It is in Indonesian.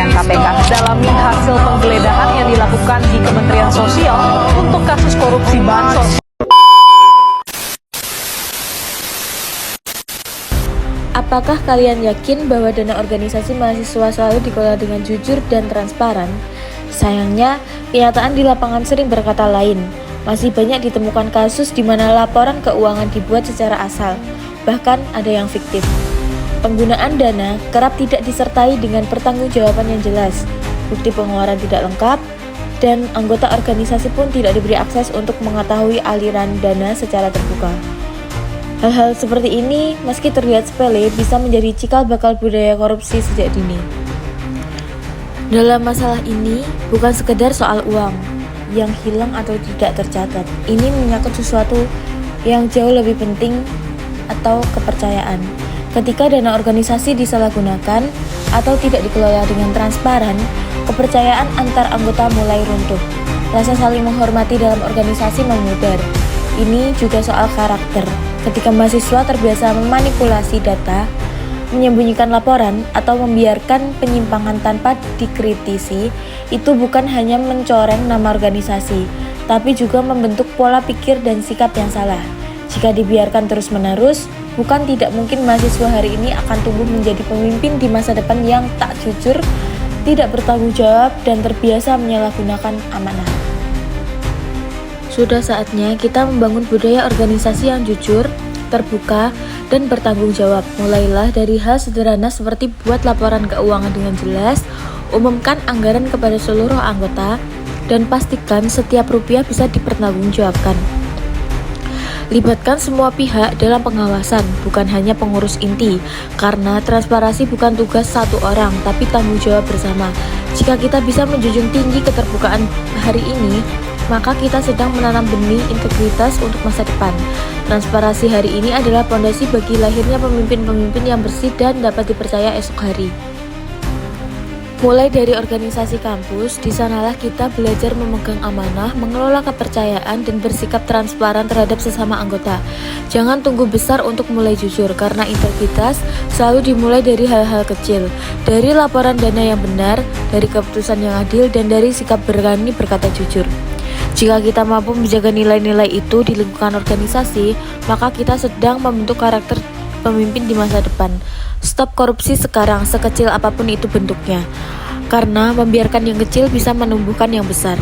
BNN KPK dalami hasil penggeledahan yang dilakukan di Kementerian Sosial untuk kasus korupsi bansos. Apakah kalian yakin bahwa dana organisasi mahasiswa selalu dikelola dengan jujur dan transparan? Sayangnya, kenyataan di lapangan sering berkata lain. Masih banyak ditemukan kasus di mana laporan keuangan dibuat secara asal, bahkan ada yang fiktif. Penggunaan dana kerap tidak disertai dengan pertanggungjawaban yang jelas, bukti pengeluaran tidak lengkap, dan anggota organisasi pun tidak diberi akses untuk mengetahui aliran dana secara terbuka. Hal-hal seperti ini, meski terlihat sepele, bisa menjadi cikal bakal budaya korupsi sejak dini. Dalam masalah ini, bukan sekedar soal uang yang hilang atau tidak tercatat. Ini menyangkut sesuatu yang jauh lebih penting atau kepercayaan. Ketika dana organisasi disalahgunakan atau tidak dikelola dengan transparan, kepercayaan antar anggota mulai runtuh. Rasa saling menghormati dalam organisasi memudar. Ini juga soal karakter. Ketika mahasiswa terbiasa memanipulasi data, menyembunyikan laporan, atau membiarkan penyimpangan tanpa dikritisi, itu bukan hanya mencoreng nama organisasi, tapi juga membentuk pola pikir dan sikap yang salah. Jika dibiarkan terus-menerus, bukan tidak mungkin mahasiswa hari ini akan tumbuh menjadi pemimpin di masa depan yang tak jujur, tidak bertanggung jawab, dan terbiasa menyalahgunakan amanah. Sudah saatnya kita membangun budaya organisasi yang jujur, terbuka, dan bertanggung jawab. Mulailah dari hal sederhana seperti buat laporan keuangan dengan jelas, umumkan anggaran kepada seluruh anggota, dan pastikan setiap rupiah bisa dipertanggungjawabkan. Libatkan semua pihak dalam pengawasan, bukan hanya pengurus inti, karena transparansi bukan tugas satu orang, tapi tanggung jawab bersama. Jika kita bisa menjunjung tinggi keterbukaan hari ini, maka kita sedang menanam benih integritas untuk masa depan. Transparansi hari ini adalah fondasi bagi lahirnya pemimpin-pemimpin yang bersih dan dapat dipercaya esok hari. Mulai dari organisasi kampus, di sanalah kita belajar memegang amanah, mengelola kepercayaan, dan bersikap transparan terhadap sesama anggota. Jangan tunggu besar untuk mulai jujur, karena integritas selalu dimulai dari hal-hal kecil, dari laporan dana yang benar, dari keputusan yang adil, dan dari sikap berani berkata jujur. Jika kita mampu menjaga nilai-nilai itu di lingkungan organisasi, maka kita sedang membentuk karakter pemimpin di masa depan. Stop korupsi sekarang, sekecil apapun itu bentuknya, karena membiarkan yang kecil bisa menumbuhkan yang besar.